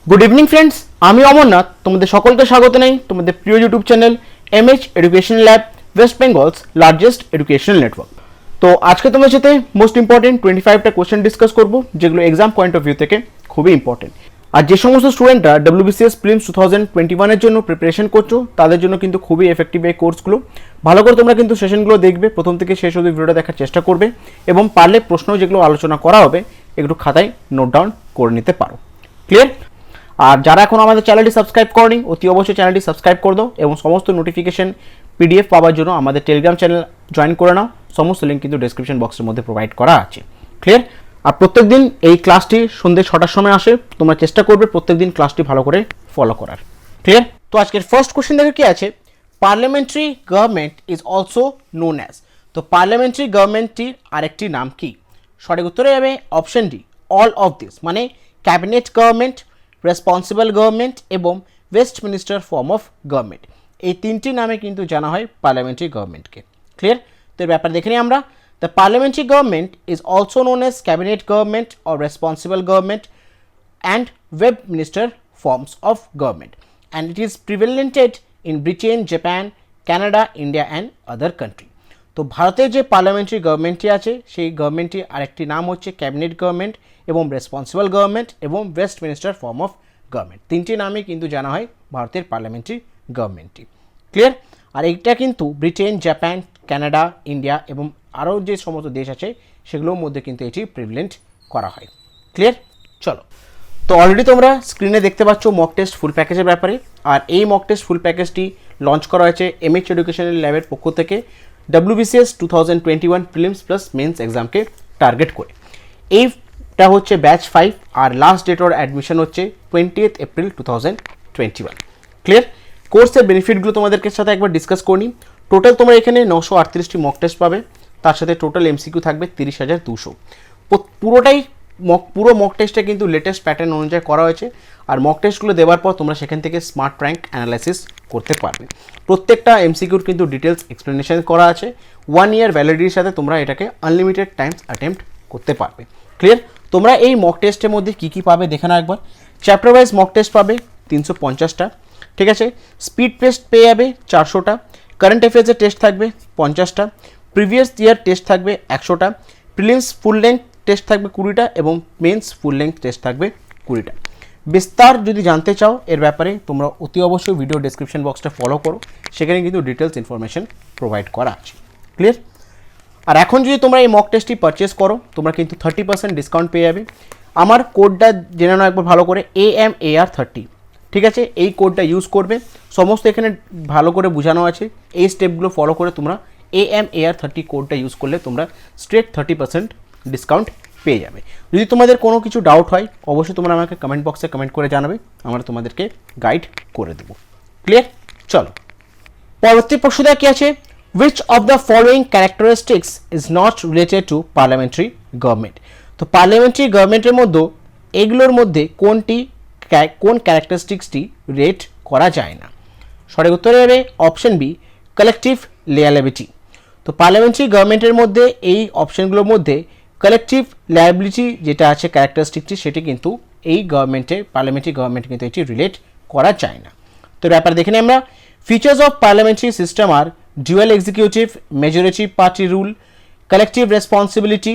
Good evening friends, আমি অমরনাথ তোমাদের সকলকে স্বাগত জানাই তোমাদের প্রিয় YouTube channel MH Education Lab, West Bengal's largest educational network. তো আজকে তোমার সাথে মোস্ট ইম্পর্টেন্ট 25টা কোশ্চেন ডিসকাস করব, যেগুলো এক্সাম পয়েন্ট অফ ভিউ থেকে খুবই ইম্পর্টেন্ট। আর যে সমস্ত স্টুডেন্টরা WBCS প্রিলিমস 2021 এর জন্য প্রিপারেশন করছো, তাদের জন্য কিন্তু খুবই এফেক্টিভ এই কোর্সগুলো। ভালো করে তোমরা কিন্তু সেশনগুলো দেখবে, প্রথম থেকে শেষ অবধি ভিডিওটা দেখার চেষ্টা করবে এবং পারলে প্রশ্ন যেগুলো আলোচনা করা হবে একটু খাতায় নোট ডাউন করে নিতে পারো। ক্লিয়ার? আর যারা এখন আমাদের চ্যানেলটি সাবস্ক্রাইব করনি, অতি অবশ্যই চ্যানেলটি সাবস্ক্রাইব করে দাও এবং সমস্ত নোটিফিকেশন PDF পাওয়ার জন্য আমাদের টেলিগ্রাম চ্যানেল জয়েন করে নাও। সমস্ত লিঙ্ক কিন্তু ডেসক্রিপশন বক্সের মধ্যে প্রোভাইড করা আছে। ক্লিয়ার? আর প্রত্যেকদিন এই ক্লাসটি সন্ধ্যে 6টার সময় আসে, তোমরা চেষ্টা করবে প্রত্যেকদিন ক্লাসটি ভালো করে ফলো করার। ক্লিয়ার? তো আজকের ফার্স্ট কোশ্চেন দেখে কি আছে, parliamentary government is also known as. তো পার্লামেন্টারি গভর্নমেন্টটির আরেকটি নাম কি? সঠিক উত্তরে যাবে option D, all of this, মানে ক্যাবিনেট গভর্নমেন্ট, রেসপন্সিবল গভর্নমেন্ট এবং ওয়েস্টমিনিস্টার ফর্ম অফ গভর্নমেন্ট। এই তিনটি নামে কিন্তু জানা হয় পার্লামেন্টারি গভর্নমেন্টকে। ক্লিয়ার? তো এর ব্যাপারে দেখে নিই আমরা। The parliamentary government is also known as cabinet government or responsible government and web minister forms of government, and it is prevalent in Britain, Japan, Canada, India and other country. তো ভারতের যে parliamentary গভর্নমেন্টটি আছে সেই গভর্নমেন্টটি আরেকটি নাম হচ্ছে cabinet government এবং responsible government এবং West minister form of government. তিনটি নামে কিন্তু জানা হয় ভারতের পার্লামেন্টারি গভর্নমেন্টটি। ক্লিয়ার? আর এইটা কিন্তু ব্রিটেন, জাপান, কানাডা, ইন্ডিয়া এবং আরও যে সমস্ত দেশ আছে সেগুলোর মধ্যে কিন্তু এটি প্রিভিলেন্ট করা হয়। ক্লিয়ার? চলো, তো অলরেডি তোমরা স্ক্রিনে দেখতে পাচ্ছ মক টেস্ট ফুল প্যাকেজের ব্যাপারে। আর এই মক টেস্ট ফুল প্যাকেজটি লঞ্চ করা হয়েছে এমএইচ এডুকেশনাল ল্যাবের পক্ষ থেকে WBCS 2021 প্রিলিমস প্লাস মেন্স এক্সামকে টার্গেট করে। এইটা হচ্ছে ব্যাচ 5 আর লাস্ট ডেট অর অ্যাডমিশন হচ্ছে 20 এপ্রিল 2021। ক্লিয়ার? কোর্সের বেনিফিটগুলো তোমাদেরকে সাথে একবার ডিসকাস করি। টোটাল তোমরা এখানে 938টি মক টেস্ট পাবে, তার সাথে টোটাল MCQ থাকবে 30,200। পুরোটাই পুরো মক টেস্টটা কিন্তু লেটেস্ট প্যাটার্ন অনুযায়ী করা হয়েছে। আর মক টেস্টগুলো দেওয়ার পর তোমরা সেখান থেকে স্মার্ট র্যাঙ্ক অ্যানালাইসিস করতে পারবে। প্রত্যেকটা MCQর কিন্তু ডিটেলস এক্সপ্লেনেশন করা আছে। 1 ইয়ার ভ্যালিডিটির সাথে তোমরা এটাকে আনলিমিটেড টাইমস অ্যাটেম্প্ট করতে পারবে। ক্লিয়ার? তোমরা এই মক টেস্টের মধ্যে কী কী পাবে দেখে নাও একবার। চ্যাপ্টার ওয়াইজ মক টেস্ট পাবে 350টা, ঠিক আছে। স্পিড টেস্ট পেয়ে যাবে 400টা, কারেন্ট অ্যাফেয়ার্সের টেস্ট থাকবে 50টা, প্রিভিয়াস ইয়ার টেস্ট থাকবে 100টা, প্রিলিমস ফুল লেন্থ টেস্ট থাকবে 20টা এবং মেন্স ফুল লেন্থ টেস্ট থাকবে 20টা। বিস্তার যদি জানতে চাও এর ব্যাপারে তোমরা অতি অবশ্যই ভিডিও ডেসক্রিপশন বক্সটা ফলো করো, সেখানে কিন্তু ডিটেলস ইনফরমেশন প্রোভাইড করা আছে। ক্লিয়ার? আর এখন যদি তোমরা এই মক টেস্টটি পারচেস করো তোমরা কিন্তু 30% ডিসকাউন্ট পেয়ে যাবে। আমার কোডটা জেনে নাও একবার ভালো করে, AMAR30, ঠিক আছে। এই কোডটা ইউজ করবে, সমস্ত এখানে ভালো করে বোঝানো আছে। এই স্টেপগুলো ফলো করে তোমরা AMAR30 কোডটা ইউজ করলে তোমরা স্ট্রেট 30% ডিসকাউন্ট পেয়ে যাবে। যদি তোমাদের কোনো কিছু ডাউট হয় অবশ্যই তোমরা আমাকে কমেন্ট বক্সে কমেন্ট করে জানাবে, আমরা তোমাদেরকে গাইড করে দেবো। ক্লিয়ার? চলো, পরবর্তী প্রশ্নটা কি আছে, which of the following characteristics is not related to parliamentary government? তো পার্লামেন্টারি গভর্নমেন্টের মধ্যে এগুলোর মধ্যে কোন ক্যারেক্টারিস্টিক্সটি রেট করা যায় না? সঠিক উত্তরে হবে অপশন বি, কালেকটিভ লিয়াবিলিটি। তো পার্লামেন্টারি গভর্নমেন্টের মধ্যে এই অপশনগুলোর মধ্যে কালেকটিভ লায়াবিলিটি যেটা আছে ক্যারেক্টারিস্টিকটি, সেটি কিন্তু এই পার্লামেন্টারি গভর্নমেন্ট কিন্তু এটি রিলেট করা যায় না। তো ব্যাপার দেখে নিই আমরা। Features of parliamentary system are dual executive, majority party rule, collective responsibility,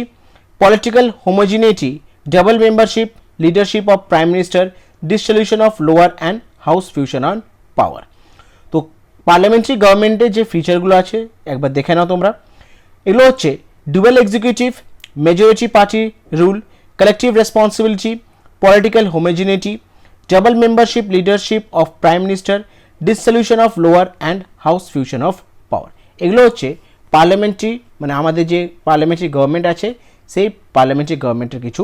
political homogeneity, double membership, leadership of prime minister, dissolution of lower and house fusion on power. তো পার্লামেন্টারি গভর্নমেন্টের যে ফিচারগুলো আছে একবার দেখে নাও তোমরা। এগুলো হচ্ছে dual executive, majority party rule, collective responsibility, political homogeneity, double membership, leadership of prime minister, dissolution of lower and house fusion of power. এগুলো হচ্ছে পার্লামেন্টারি, মানে আমাদের যে পার্লামেন্টারি গভর্নমেন্ট আছে সেই পার্লামেন্টারি গভর্নমেন্টের কিছু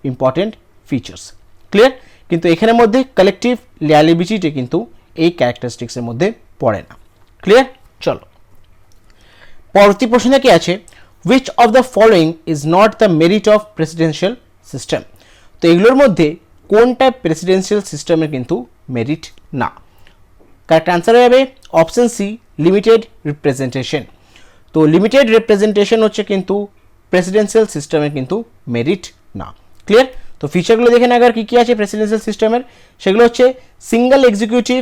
ইম্পর্টেন্ট ফিচার্স। ক্লিয়ার? কিন্তু এখানের মধ্যে কালেকটিভ লিয়াবিলিটি কিন্তু এই ক্যারেক্টারিস্টিক্সের মধ্যে পড়ে না। ক্লিয়ার? চলো, পরবর্তী প্রশ্নে কি আছে, which of the following is not the merit of presidential system? তো এগুলোর মধ্যে কোনটা প্রেসিডেন্সিয়াল সিস্টেমের কিন্তু মেরিট না? কারেক্ট অ্যান্সার হয়ে যাবে অপশন সি, লিমিটেড রিপ্রেজেন্টেশন। তো লিমিটেড রিপ্রেজেন্টেশন হচ্ছে কিন্তু প্রেসিডেন্সিয়াল সিস্টেমের কিন্তু মেরিট না। ক্লিয়ার? তো ফিচারগুলো দেখে না আগে কী আছে প্রেসিডেন্সিয়াল সিস্টেমের, সেগুলো হচ্ছে single executive,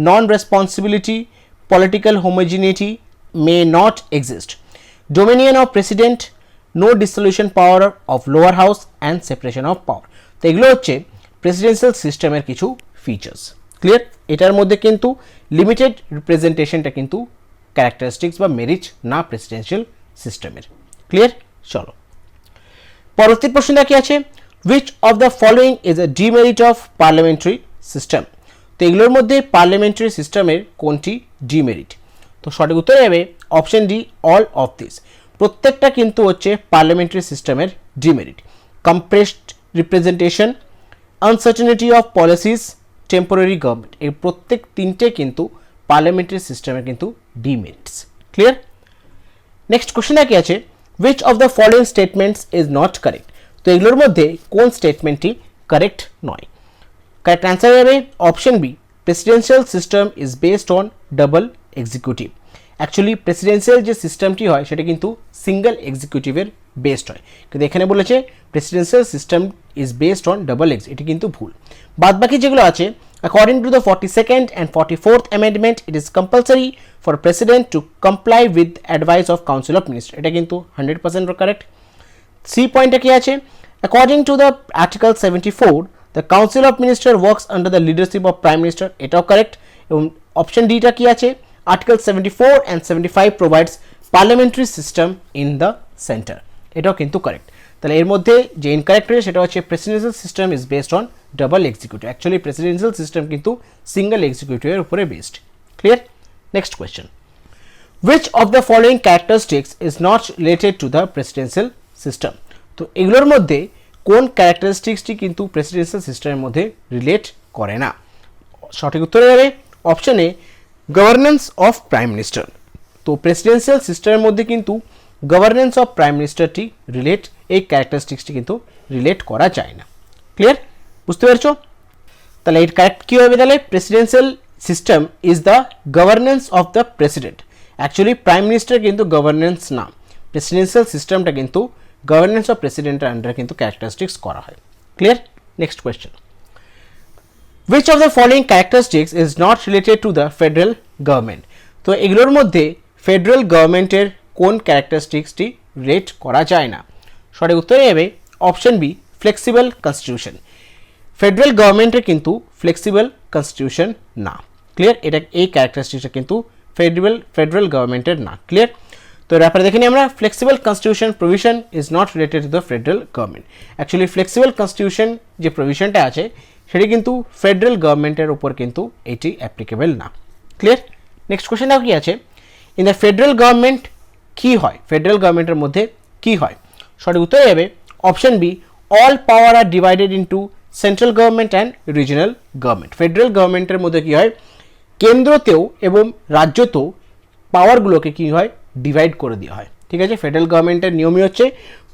non responsibility, political homogeneity may not exist, dominion of president, no dissolution power of lower house and separation of power. তো এগুলো হচ্ছে প্রেসিডেন্সিয়াল সিস্টেমের কিছু ফিচার্স। ক্লিয়ার? এটার মধ্যে কিন্তু লিমিটেড রিপ্রেজেন্টেশনটা কিন্তু ক্যারেক্টারিস্টিক্স বা মেরিট না প্রেসিডেন্সিয়াল সিস্টেমের। ক্লিয়ার? চলো পরবর্তী প্রশ্নটা কি আছে, which of the following is a demerit of parliamentary system? তো এগুলোর মধ্যে পার্লামেন্টারি সিস্টেমের কোনটি ডিমেরিট? তো সঠিক উত্তর হবে option D, all of this. প্রত্যেকটা কিন্তু হচ্ছে পার্লামেন্টারি সিস্টেমের demerit. Compressed representation, uncertainty of policies, temporary government, এই প্রত্যেক তিনটে কিন্তু পার্লামেন্টারি সিস্টেমের কিন্তু ডিমেরিটস। ক্লিয়ার? নেক্সট কোশ্চেনটা কি আছে, which of the following statements is not correct? তো এগুলোর মধ্যে কোন স্টেটমেন্টটি কারেক্ট নয়? কারেক্ট অ্যান্সার হবে option B, presidential system is based on double executive. Actually presidential যে সিস্টেমটি হয় সেটা কিন্তু সিঙ্গেল এক্সিকিউটিভের বেসড হয়, কিন্তু এখানে বলেছে presidential system is based on double x, এটি কিন্তু ভুল। বাদবাকি যেগুলো আছে, according to the 42nd and 44th amendment it is compulsory for president to comply with advice of council of ministers, এটা কিন্তু 100% কারেক্ট। সি পয়েন্টটা কি আছে, according to the article 74 the council of ministers works under the leadership of prime minister, এটাও correct. এবং option ডিটা কি আছে, article 74 and 75 provides parliamentary system in the center, এটাও কিন্তু কারেক্ট। তাহলে এর মধ্যে যে ইনকারেক্ট রয়েছে সেটা হচ্ছে presidential system is based on double executive. Actually presidential system কিন্তু সিঙ্গেল এক্সিকিউটিভের উপরে based. Clear? Next question, which of the following characteristics is not related to the presidential system? তো এগুলোর মধ্যে কোন ক্যারেক্টারিস্টিক্সটি কিন্তু প্রেসিডেন্সিয়াল সিস্টেমের মধ্যে রিলেট করে না? সঠিক উত্তর হবে option A, governance of prime minister. তো প্রেসিডেন্সিয়াল সিস্টেমের মধ্যে কিন্তু গভর্নেন্স অফ প্রাইম মিনিস্টারটি রিলেট, এই ক্যারেক্টারিস্টিক্সটি কিন্তু রিলেট করা যায় না। ক্লিয়ার? বুঝতে পেরেছো? তাহলে এর কারেক্ট কী হবে, তাহলে presidential system is the governance of the president. Actually prime minister কিন্তু গভর্নেন্স না, প্রেসিডেন্সিয়াল সিস্টেমটা কিন্তু গভর্নেন্স অফ প্রেসিডেন্টের আন্ডারে কিন্তু ক্যারেক্টারিস্টিক্স করা হয়। Clear? Next question, which of the following characteristics is not related to the federal government? তো এগুলোর মধ্যে ফেডারেল গভর্নমেন্টের কোন ক্যারেক্টারিস্টিক্সটি রিলেট করা যায় না? সঠিক উত্তর হবে option B, flexible constitution. Federal গভর্নমেন্টের কিন্তু ফ্লেক্সিবল কনস্টিটিউশন না। ক্লিয়ার? এটা এই ক্যারেক্টারিস্টিক্সটা কিন্তু ফেডারেল গভর্নমেন্টের না। ক্লিয়ার? তো ব্যাপারে দেখে নিই আমরা, flexible constitution provision is not related to the federal government. Actually flexible constitution যে প্রভিশনটা আছে সেটি কিন্তু ফেডারেল গভর্নমেন্টের উপর কিন্তু এটি অ্যাপ্লিকেবল না। ক্লিয়ার? নেক্সট কোয়েশ্চেনটাও কি আছে, ইন দ্য ফেডারেল গভর্নমেন্ট কী হয়? ফেডারেল গভর্নমেন্টের মধ্যে কী হয়? সঠিক উত্তর হবে option B, all power are divided into central government and regional government. Federal গভর্নমেন্টের মধ্যে কী হয়, কেন্দ্রতেও এবং রাজ্যতেও পাওয়ারগুলোকে কী হয়, ডিভাইড করে দেওয়া হয়। ঠিক আছে? ফেডারেল গভর্নমেন্টের নিয়মই হচ্ছে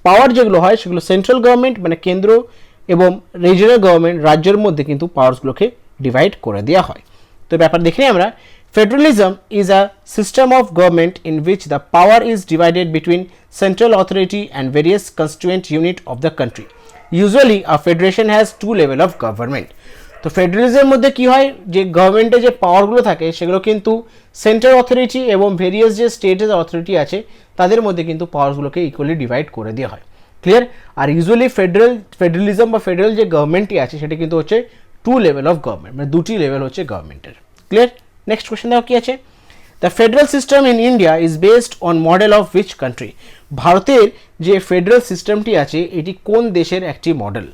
পাওয়ার যেগুলো হয় সেগুলো সেন্ট্রাল গভর্নমেন্ট মানে কেন্দ্র এবং রিজিনাল গভর্নমেন্ট রাজ্যের মধ্যে কিন্তু পাওয়ারসগুলোকে ডিভাইড করে দেওয়া হয়। তো ব্যাপার দেখে নিই আমরা, federalism is a system of government in which the power is divided between central authority and various constituent unit of the country. Usually a federation has to level of government. তো ফেডারেলিজমের মধ্যে কী হয়, যে গভর্নমেন্টের যে পাওয়ারগুলো থাকে সেগুলো কিন্তু সেন্ট্রাল অথরিটি এবং ভেরিয়াস যে স্টেটের অথরিটি আছে তাদের মধ্যে কিন্তু পাওয়ারগুলোকে ইকুয়ালি ডিভাইড করে দেওয়া হয়। ক্লিয়ার? আর ইউজুয়ালি ফেডারেলিজম বা ফেডারেল যে গভর্নমেন্টটি আছে সেটা কিন্তু হচ্ছে টু লেভেল অফ গভর্নমেন্ট, মানে দুটি লেভেল হচ্ছে গভর্নমেন্টের। ক্লিয়ার? নেক্সট কোয়েশ্চেন দেখো কি আছে, the federal system in India is based on model of which country? ভারতের যে ফেডারেল সিস্টেমটি আছে এটি কোন দেশের একটি মডেল?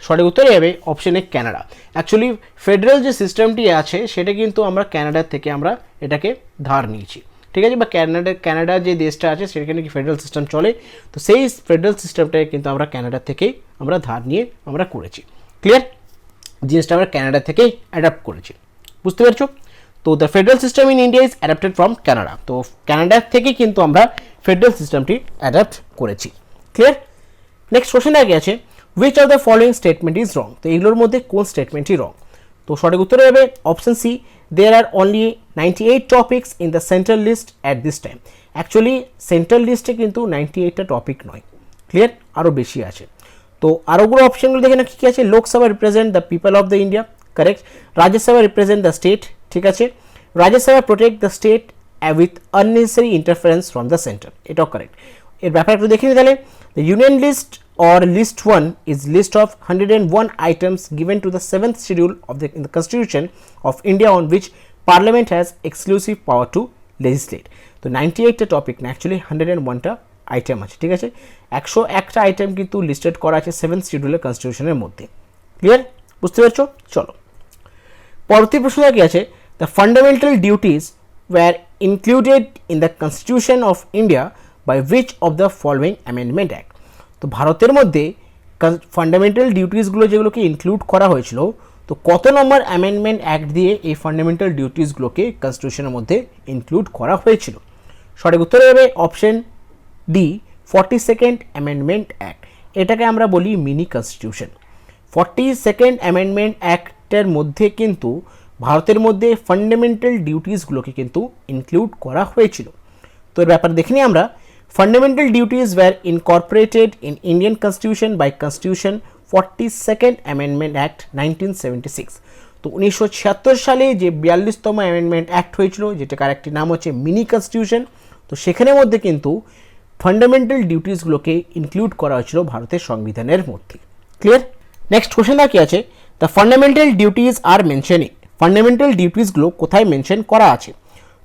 সঠিক উত্তর হবে option A, Canada. Actually federal যে সিস্টেমটি আছে সেটা কিন্তু আমরা কানাডার থেকে আমরা এটাকে ধার নিয়েছি। ঠিক আছে? বা কানাডা যে দেশটা আছে সেখানে কি ফেডারেল সিস্টেম চলে, তো সেই ফেডারেল সিস্টেমটাকে কিন্তু আমরা কানাডা থেকেই আমরা ধার নিয়ে আমরা করেছি। ক্লিয়ার? জিনিসটা আমরা কানাডা থেকেই অ্যাডাপ্ট করেছি। বুঝতে পারছো? তো the federal system in India is adapted from Canada. তো কানাডা থেকে কিন্তু আমরা ফেডারেল সিস্টেমটি অ্যাডাপ্ট করেছি। ক্লিয়ার? নেক্সট কোশ্চেন আগে আছে, which of the following statement is wrong? তো এগুলোর মধ্যে কোন স্টেটমেন্টই রং? তো সঠিক উত্তর হবে option C, there are only 98 topics in the central list at this time. Actually central লিস্টে কিন্তু 98টা টপিক নয়। ক্লিয়ার? আরও বেশি আছে। তো আরোগুলো অপশনগুলো দেখে না কী আছে, Lok Sabha represent the people of the India, correct. Rajya Sabha represent the state, ঠিক আছে। Rajya Sabha protect the state with unnecessary interference from the centre, এটাও কারেক্ট। এর ব্যাপারে একটু দেখে নিই তাহলে। The union list or list 1 is list of 101 items given to the 7th schedule of in the constitution of India on which parliament has exclusive power to legislate. তো 98টা topic না, অ্যাকচুয়ালি 101টা আইটেম আছে, ঠিক আছে। 101টা item কিন্তু listed করা আছে 7th শিডিউলের কনস্টিটিউশনের মধ্যে। Clear, বুঝতে পারছো? চলো পরবর্তী প্রশ্নটা কি আছে, the fundamental duties were included in the constitution of India by which of the following amendment act. তো ভারতের মধ্যে ফান্ডামেন্টাল ডিউটিসগুলো যেগুলোকে ইনক্লুড করা হয়েছিল, তো কত নম্বর অ্যামেন্ডমেন্ট অ্যাক্ট দিয়ে এই ফান্ডামেন্টাল ডিউটিসগুলোকে কনস্টিটিউশনের মধ্যে ইনক্লুড করা হয়েছিল? সঠিক উত্তর হবে option D, 42nd amendment act. এটাকে আমরা বলি মিনি কনস্টিটিউশন। 42nd অ্যামেন্ডমেন্ট অ্যাক্টের মধ্যে কিন্তু ভারতের মধ্যে ফান্ডামেন্টাল ডিউটিসগুলোকে কিন্তু ইনক্লুড করা হয়েছিল। তো এর ব্যাপারে দেখে নিই আমরা। Fundamental duties were incorporated in Indian Constitution by Constitution 42nd Amendment Act 1976। তো 1976 সালে যে 42তম অ্যামেন্ডমেন্ট অ্যাক্ট হয়েছিল, যেটা আরেকটি নাম হচ্ছে মিনি কনস্টিটিউশন, তো সেখানের মধ্যে কিন্তু ফান্ডামেন্টাল ডিউটিসগুলোকে ইনক্লুড করা হয়েছিল ভারতের সংবিধানের মধ্যে। ক্লিয়ার? নেক্সট কোশ্চেনটা কি আছে, the fundamental duties are mention. Fundamental ডিউটিসগুলো কোথায় মেনশন করা আছে?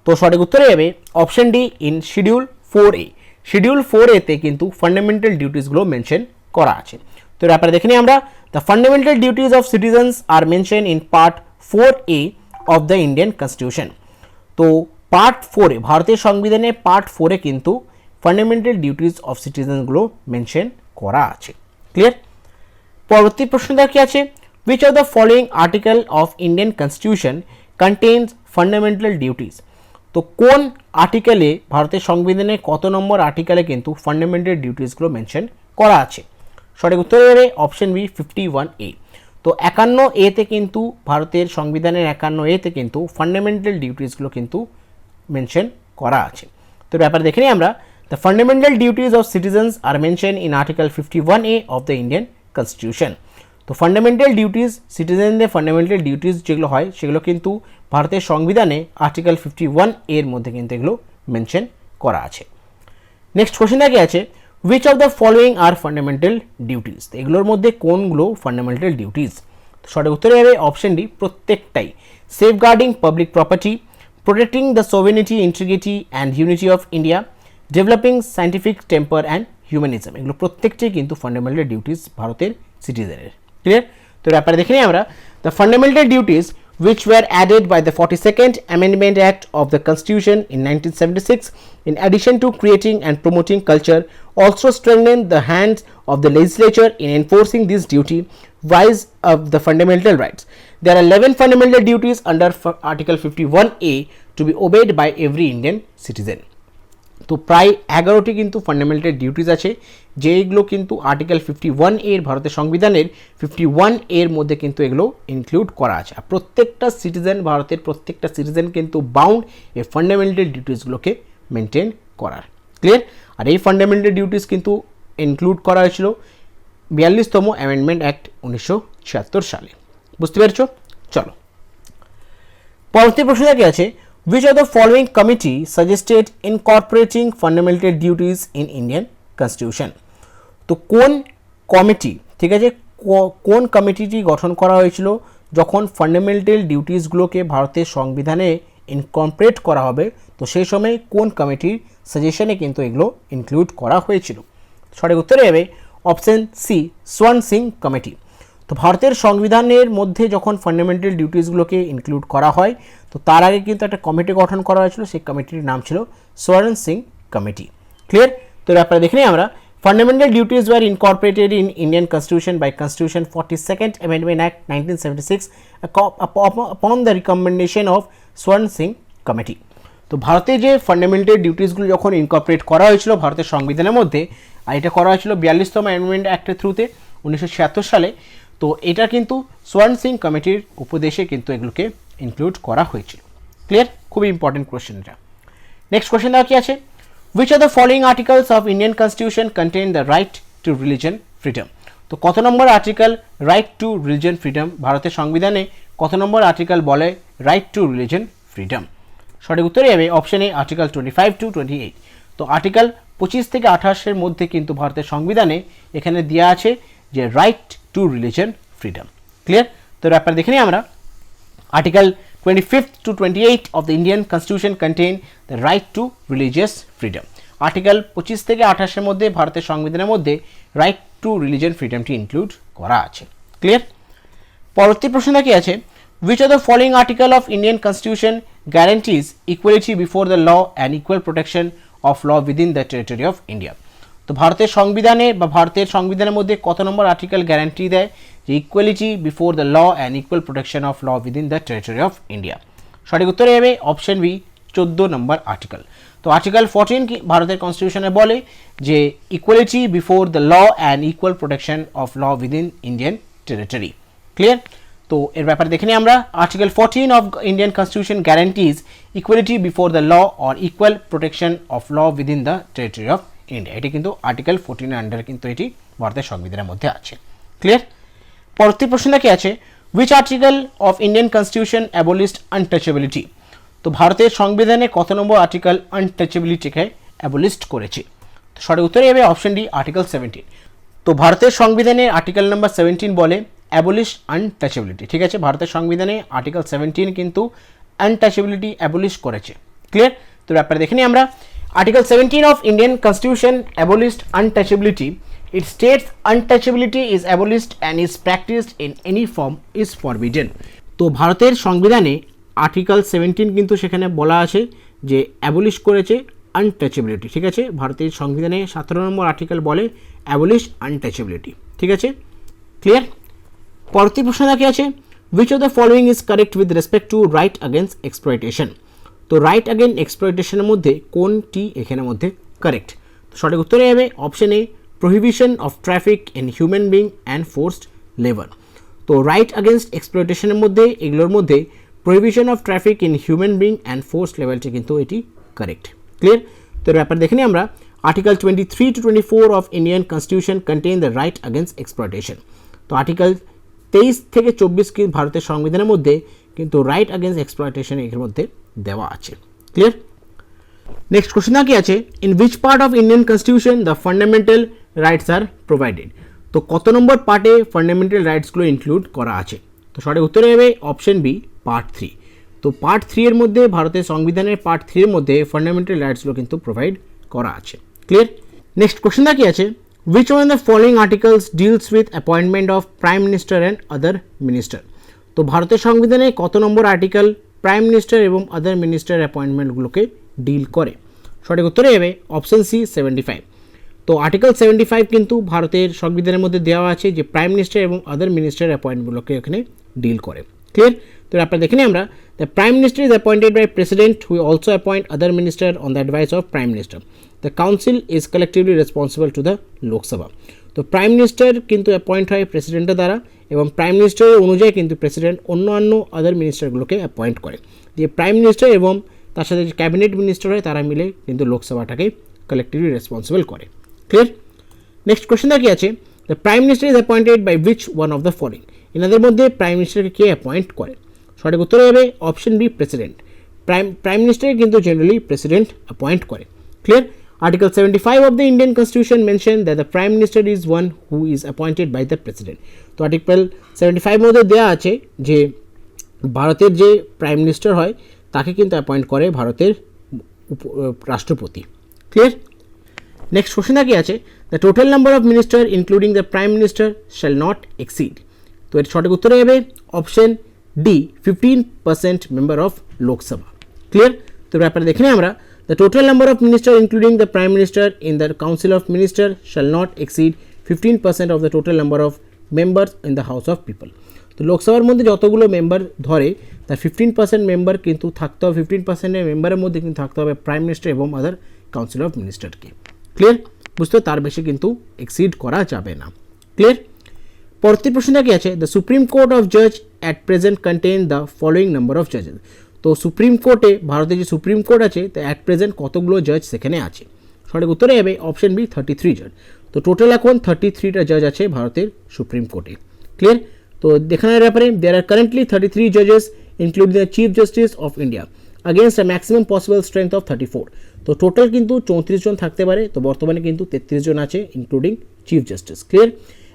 তো সঠিক উত্তরে যাবে option D, in schedule 4A। Schedule 4A-তে কিন্তু ফান্ডামেন্টাল ডিউটিসগুলো মেনশন করা আছে। তো এর ব্যাপারে দেখে নিই আমরা। The fundamental duties of citizens are mention in part 4A of the Indian constitution. তো পার্ট 4A, ভারতের সংবিধানে পার্ট 4A কিন্তু ফান্ডামেন্টাল ডিউটিস অফ সিটিজেন্সগুলো মেনশন করা আছে। ক্লিয়ার? পরবর্তী প্রশ্নটা কি আছে, which of the following article of Indian Constitution contains fundamental duties? তো কোন আর্টিকেলে, ভারতের সংবিধানে কত নম্বর আর্টিকেলে কিন্তু ফান্ডামেন্টাল ডিউটিসগুলো মেনশন করা আছে? সঠিক উত্তর হবে অপশন বি, 51A। তো 51A-তে কিন্তু ভারতের সংবিধানের 51A-তে কিন্তু ফান্ডামেন্টাল ডিউটিসগুলো কিন্তু মেনশন করা আছে। তো ব্যাপারে দেখে নিই আমরা। The fundamental duties of citizens are mention in article 51A of the Indian constitution. তো ফান্ডামেন্টাল ডিউটিস, সিটিজেনদের ফান্ডামেন্টাল ডিউটিস যেগুলো হয় সেগুলো কিন্তু ভারতের সংবিধানে আর্টিকেল 51A-এর মধ্যে কিন্তু এগুলো মেনশন করা আছে। নেক্সট কোশ্চেনটা কি আছে, which of the following are fundamental duties? এগুলোর মধ্যে কোনগুলো ফান্ডামেন্টাল ডিউটিস? সঠিক উত্তরে হবে অপশন ডি, প্রত্যেকটাই। Safeguarding public property, protecting the sovereignty, integrity and unity of India, developing scientific temper and humanism, এগুলো প্রত্যেকটাই কিন্তু ফান্ডামেন্টাল ডিউটিস ভারতের সিটিজেনের। ক্লিয়ার? তো ব্যাপারে দেখে নিই আমরা। The fundamental duties which were added by the 42nd Amendment Act of the Constitution in 1976, in addition to creating and promoting culture, also strengthened the hands of the legislature in enforcing this duty wise of the fundamental rights. There are 11 fundamental duties under Article 51A to be obeyed by every Indian citizen. তো প্রায় 11টি কিন্তু fundamental duties আছে, যেগুলো কিন্তু article 51A-এর, ভারতের সংবিধানের 51A-এর মধ্যে কিন্তু এগুলো ইনক্লুড করা আছে। আর প্রত্যেকটা সিটিজেন, ভারতের প্রত্যেকটা সিটিজেন কিন্তু বাউন্ড এই ফান্ডামেন্টাল ডিউটিসগুলোকে মেনটেন করার। ক্লিয়ার? আর এই ফান্ডামেন্টাল ডিউটিস কিন্তু ইনক্লুড করা হয়েছিল 42তম অ্যামেন্ডমেন্ট অ্যাক্ট 1976 সালে। বুঝতে পেরেছ? চলো পরবর্তী প্রশ্নটা কি আছে, which of the following committee suggested incorporating fundamental duties in Indian Constitution? তো কোন কমিটি, ঠিক আছে, কোন কমিটিটি গঠন করা হয়েছিল যখন ফান্ডামেন্টাল ডিউটিসগুলোকে ভারতের সংবিধানে ইনকর্পোরেট করা হবে? তো সেই সময় কোন কমিটির সাজেশনে কিন্তু এগুলো ইনক্লুড করা হয়েছিল? সঠিক উত্তরে হবে option C, Swaran Singh committee. তো ভারতের সংবিধানের মধ্যে যখন ফান্ডামেন্টাল ডিউটিসগুলোকে ইনক্লুড করা হয়, তো তার আগে কিন্তু একটা কমিটি গঠন করা হয়েছিল, সেই কমিটির নাম ছিল সোয়ান সিং কমিটি। ক্লিয়ার? তো ব্যাপারে দেখে নিই আমরা। Fundamental duties were incorporated in Indian constitution by constitution 42nd Amendment Act 1976 upon the recommendation of Swaran Singh committee. তো ভারতে যে ফান্ডামেন্টাল ডিউটিসগুলো যখন ইনকর্পোরেট করা হয়েছিল ভারতের সংবিধানের মধ্যে, আর এটা করা হয়েছিল 42তম অ্যামেন্ডমেন্ট অ্যাক্টের থ্রুতে 1976 সালে, তো এটা কিন্তু সোয়ান সিং কমিটির উপদেশে কিন্তু এগুলোকে ইনক্লুড করা হয়েছিল। ক্লিয়ার? খুবই ইম্পর্টেন্ট কোয়েশ্চেন এটা। নেক্সট কোয়েশ্চেন দেওয়া কি আছে, which of the following articles of Indian Constitution contain the right to religion freedom? তো কত নম্বর article right to religion freedom, ভারতের সংবিধানে কত নম্বর আর্টিকেল বলে রাইট টু রিলিজিয়ন ফ্রিডম? সঠিক উত্তরে যাবে অপশন এ আর্টিকেল 25 to 28। তো আর্টিকেল 25 থেকে 28-এর মধ্যে কিন্তু ভারতের সংবিধানে এখানে দেওয়া আছে যে right to religion freedom. Clear? তো ব্যাপার দেখে নিই আমরা। Article 25 to 28 of the Indian Constitution contain the right to religious freedom। Article 25 থেকে 28-এর মধ্যে ভারতের সংবিধানের মধ্যে রাইট টু রিলিজিয়ন ফ্রিডমটি ইনক্লুড করা আছে। ক্লিয়ার? পরবর্তী প্রশ্নটা কি আছে, which of the following article of Indian Constitution guarantees equality before the law and equal protection of law within the territory of India? তো ভারতের সংবিধানে বা ভারতের সংবিধানের মধ্যে কত নম্বর আর্টিকেল গ্যারান্টি দেয় যে equality before the law and equal protection of law within the territory of India? সঠিক উত্তরে যাবে অপশন বি 14 নম্বর আর্টিকেল। তো আর্টিকেল 14 কি ভারতের কনস্টিটিউশনে বলে যে equality before the law and equal protection of law within Indian territory. Clear? তো এর ব্যাপারে দেখে নিই আমরা। Article 14 of Indian constitution guarantees equality before the law or equal protection of law within the territory of India. এটি কিন্তু article 14 এর আন্ডারে কিন্তু এটি ভারতের সংবিধানের মধ্যে আছে। ক্লিয়ার? পরবর্তী প্রশ্নটা কি আছে, which article of Indian Constitution abolished untouchability? তো ভারতের সংবিধানে কত নম্বর আর্টিকেল আনটাচেবিলিটিকে অ্যাবলিস্ট করেছে? তো সঠিক উত্তরে যাবে অপশন ডি আর্টিকেল 17। তো ভারতের সংবিধানে আর্টিকেল নাম্বার 17 বলে অ্যাবলিশ আনটাচেবিলিটি। ঠিক আছে, ভারতের সংবিধানে আর্টিকেল 17 কিন্তু আনটাচেবিলিটি অ্যাবলিশ করেছে। ক্লিয়ার? তো ব্যাপারে দেখে নিই আমরা। Article 17 of Indian Constitution abolished untouchability. It states untouchability is abolished and is practiced in any form is forbidden। তো ভারতের সংবিধানে আর্টিকেল 17 কিন্তু সেখানে বলা আছে যে অ্যাবলিশ করেছে আনটাচেবিলিটি। ঠিক আছে, ভারতের সংবিধানে 17 নম্বর আর্টিকেল বলে অ্যাবলিশ আনটাচেবিলিটি। ঠিক আছে, ক্লিয়ার? পরবর্তী প্রশ্নটা কি আছে, which of the following is correct with respect to right against exploitation? তো রাইট অ্যাগেন এক্সপ্লয়টেশনের মধ্যে কোনটি এখানের মধ্যে কারেক্ট? তো সঠিক উত্তরে যাবে option A prohibition of traffic in human being and forced labour. তো রাইট অ্যাগেনস্ট এক্সপ্লয়টেশনের মধ্যে এগুলোর মধ্যে prohibition of traffic in human being and forced লেবারটি কিন্তু এটি কারেক্ট। ক্লিয়ার? তো এর ব্যাপার দেখে নিই আমরা। Article 23 to 24 of Indian constitution contain the right against exploitation. তো আর্টিকেল 23 থেকে 24 কি ভারতের সংবিধানের মধ্যে কিন্তু রাইট অ্যাগেনস্ট এক্সপ্লয়টেশন এর মধ্যে দেওয়া আছে। ক্লিয়ার? নেক্সট কোশ্চেন কি আছে, in which part of Indian constitution the fundamental rights R provided? তো কত নম্বর পার্টে ফান্ডামেন্টাল রাইটসগুলো ইনক্লুড করা আছে? তো সঠিক উত্তরে যাবে অপশন বি পার্ট 3। তো পার্ট 3 এর মধ্যে ভারতের সংবিধানের পার্ট 3 এর মধ্যে ফান্ডামেন্টাল রাইটসগুলো কিন্তু প্রোভাইড করা আছে। ক্লিয়ার? নেক্সট কোশ্চেনটা কি আছে, which one of the following articles deals with appointment of prime minister and other minister? তো ভারতের সংবিধানে কত নম্বর আর্টিকেল প্রাইম মিনিস্টার এবং আদার মিনিস্টার অ্যাপয়েন্টমেন্টগুলোকে ডিল করে? সঠিক উত্তরে যাবে অপশন সি 75। তো আর্টিকেল 75 কিন্তু ভারতের সংবিধানের মধ্যে দেওয়া আছে যে প্রাইম মিনিস্টার এবং আদার মিনিস্টার অ্যাপয়েন্টগুলোকে এখানে ডিল করে। ক্লিয়ার? তো আপনারা দেখে নিই আমরা। The prime minister is appointed by president who also appoint other minister on the advice of prime minister. The council is collectively responsible to the Lok Sabha. তো প্রাইম মিনিস্টার কিন্তু অ্যাপয়েন্ট হয় প্রেসিডেন্টের দ্বারা এবং প্রাইম মিনিস্টারের অনুযায়ী কিন্তু প্রেসিডেন্ট অন্যান্য আদার মিনিস্টারগুলোকে অ্যাপয়েন্ট করে। দিয়ে প্রাইম মিনিস্টার এবং তার সাথে যে ক্যাবিনেট মিনিস্টার হয় তারা মিলে কিন্তু লোকসভাটাকে কালেক্টিভলি রেসপন্সিবল করে। ক্লিয়ার? নেক্সট কোয়েশ্চেনটা কি আছে, the prime minister is appointed by which one of the following? এনাদের মধ্যে প্রাইম মিনিস্টারকে কে অ্যাপয়েন্ট করে? সঠিক উত্তর হবে অপশন বি প্রেসিডেন্ট। প্রাইম মিনিস্টারকে কিন্তু জেনারেলি প্রেসিডেন্ট অ্যাপয়েন্ট করে। Clear? Article 75 of the Indian Constitution mentioned that the Prime Minister is one who is appointed by the President. তো article 75 মধ্যে দেওয়া আছে যে ভারতের যে প্রাইম মিনিস্টার হয় তাকে কিন্তু অ্যাপয়েন্ট করে ভারতের রাষ্ট্রপতি। ক্লিয়ার? নেক্সট কোশ্চেনটা কি আছে, the total number of minister including the prime minister shall not exceed. তো এর সঠিক উত্তর হবে option D 15% member of Lok Sabha. Clear? তো ব্যাপারে দেখে নিই আমরা। The total number of ministers including the Prime Minister in the Council of Ministers shall not exceed 15% of the total number of members in the House of People. তো লোকসভার মধ্যে যতগুলো member ধরে তার 15% মেম্বার কিন্তু থাকতে হবে, 15% মেম্বারের মধ্যে কিন্তু থাকতে হবে প্রাইম মিনিস্টার এবং আদার কাউন্সিল অফ মিনিস্টারকে। ক্লিয়ার? বুঝতে তার বেশি কিন্তু এক্সিড করা যাবে না। ক্লিয়ার? পরবর্তী প্রশ্নটা কি আছে, দ্য সুপ্রিম কোর্ট অফ জাজ at present contain the following number of জাজেস। তো সুপ্রিম কোর্টে ভারতের যে সুপ্রিম কোর্ট আছে তা অ্যাট প্রেজেন্ট কতগুলো জাজ সেখানে আছে? সঠিক উত্তরে যাবে অপশন বি 33 জন। তো টোটাল এখন 33টা জাজ আছে ভারতের সুপ্রিম কোর্টে। ক্লিয়ার? তো দেখানোর ব্যাপারে দেয়ার আর কারেন্টলি 33 জাজেস including the chief justice of India against a maximum possible strength of 34। তো টোটাল কিন্তু 34 জন থাকতে পারে, তো বর্তমানে কিন্তু 33 জন আছে including chief justice. Clear?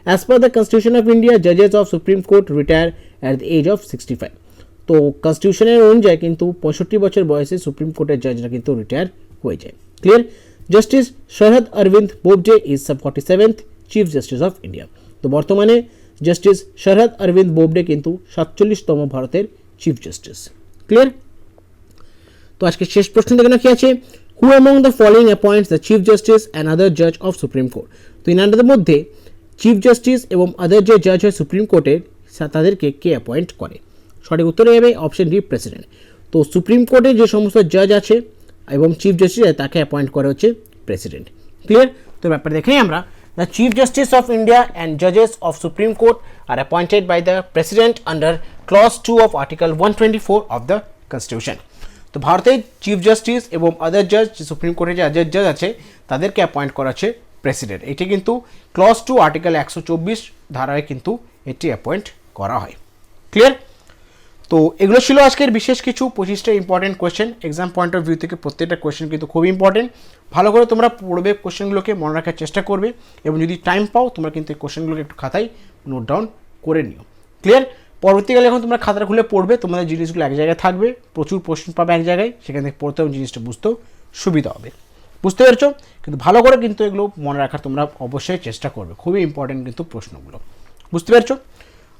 As per the constitution of India জাজেস of supreme court retire at the age of 65। তো কনস্টিটিউশনের অনুযায়ী কিন্তু 65 বছর বয়সে সুপ্রিম কোর্টের জাজরা কিন্তু রিটায়ার হয়ে যায়। Clear? Justice Sharad Arvind Bobde is 47th chief justice of India. তো বর্তমানে জাস্টিস শরদ অরবিন্দ বোবডে কিন্তু 47তম ভারতের চিফ জাস্টিস। ক্লিয়ার? তো আজকে শেষ প্রশ্ন দেখে কি আছে, হু among the following অ্যাপয়েন্টস the chief justice and other জাজ অফ সুপ্রিম কোর্ট। তো ইনাদের মধ্যে চিফ জাস্টিস এবং আদার যে জাজ হয় সুপ্রিম কোর্টের তাদেরকে কে অ্যাপয়েন্ট করে? সঠিক উত্তরে যাবে অপশন ডি প্রেসিডেন্ট। তো সুপ্রিম কোর্টের যে সমস্ত জাজ আছে এবং চিফ জাস্টিস তাকে অ্যাপয়েন্ট করে হচ্ছে প্রেসিডেন্ট। ক্লিয়ার? তো ব্যাপার দেখেই আমরা the chief justice of India and জাজেস of supreme court are appointed by the president under clause 2 of article 124 of the constitution. তো ভারতের চিফ জাস্টিস এবং আদার জাজ সুপ্রিম কোর্টের যে আদার জাজ আছে তাদেরকে অ্যাপয়েন্ট করা হচ্ছে প্রেসিডেন্ট। এটি কিন্তু ক্লজ 2 আর্টিকেল 124 ধারায় কিন্তু এটি অ্যাপয়েন্ট করা হয়। ক্লিয়ার? তো এগুলো ছিল আজকের বিশেষ কিছু 25টা important question. Exam point of view থেকে প্রত্যেকটা কোয়েশ্চেন কিন্তু খুব ইম্পর্টেন্ট। ভালো করে তোমরা পড়বে, কোয়েশ্চেনগুলোকে মনে রাখার চেষ্টা করবে এবং যদি টাইম পাও তোমরা কিন্তু এই কোয়েশ্চেনগুলোকে একটু খাতায় নোট ডাউন করে নিও। ক্লিয়ার? পরবর্তীকালে যখন তোমরা খাতা খুলে পড়বে তোমাদের জিনিসগুলো এক জায়গায় থাকবে, প্রচুর প্রশ্ন পাবে এক জায়গায়, সেখান থেকে পড়তে এবং জিনিসটা বুঝতেও সুবিধা হবে। বুঝতে পেরেছো? কিন্তু ভালো করে কিন্তু এগুলো মনে রাখার তোমরা অবশ্যই চেষ্টা করবে, খুবই ইম্পর্টেন্ট কিন্তু প্রশ্নগুলো। বুঝতে পেরেছো?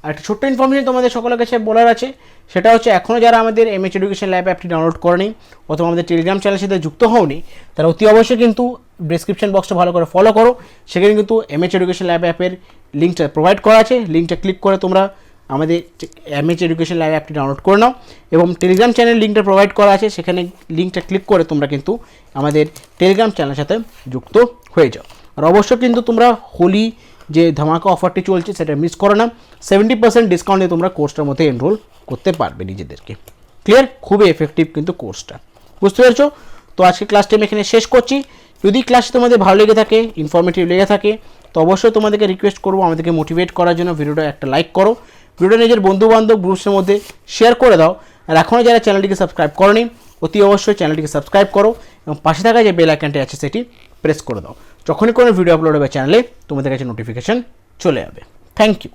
আর একটা ছোট্ট ইনফরমেশন তোমাদের সকলের কাছে বলার আছে, সেটা হচ্ছে এখনও যারা আমাদের এমএচ এডুকেশন ল্যাব অ্যাপটি ডাউনলোড করেনি অথবা আমাদের টেলিগ্রাম চ্যানেলের সাথে যুক্ত হওনি, তারা অতি অবশ্যই কিন্তু ডেসক্রিপশন বক্সটা ভালো করে ফলো করো। সেখানে কিন্তু এমএচ এডুকেশন ল্যাব অ্যাপের লিঙ্কটা প্রোভাইড করা আছে, লিঙ্কটা ক্লিক করে তোমরা আমাদের এমএচ এডুকেশন ল্যাব অ্যাপটি ডাউনলোড করে নাও এবং টেলিগ্রাম চ্যানেল লিঙ্কটা প্রোভাইড করা আছে, সেখানে লিঙ্কটা ক্লিক করে তোমরা কিন্তু আমাদের টেলিগ্রাম চ্যানেলের সাথে যুক্ত হয়ে যাও। আর অবশ্যই কিন্তু তোমরা হোলি যে ধামাকা অফারটি চলছে সেটা মিস করো না, 70% ডিসকাউন্টে তোমরা কোর্সটার মধ্যে এনরোল করতে পারবে নিজেদেরকে। ক্লিয়ার? খুবই এফেক্টিভ কিন্তু কোর্সটা। বুঝতে পেরেছো? তো আজকে ক্লাসটা আমি এখানে শেষ করছি। যদি ক্লাসটি তোমাদের ভালো লেগে থাকে, ইনফরমেটিভ লেগে থাকে, তো অবশ্যই তোমাদেরকে রিকোয়েস্ট করবো আমাদেরকে মোটিভেট করার জন্য ভিডিওটা একটা লাইক করো, ভিডিওটা নিজের বন্ধুবান্ধব গ্রুপসের মধ্যে শেয়ার করে দাও। আর এখনও যারা চ্যানেলটিকে সাবস্ক্রাইব করোনি অতি অবশ্যই চ্যানেলটিকে সাবস্ক্রাইব করো এবং পাশে থাকা যে বেল আইকনটি আছে সেটি প্রেস করে দাও। যখনই কোনো ভিডিও আপলোড হবে চ্যানেলে তোমাদের কাছে নোটিফিকেশন চলে যাবে। Thank you.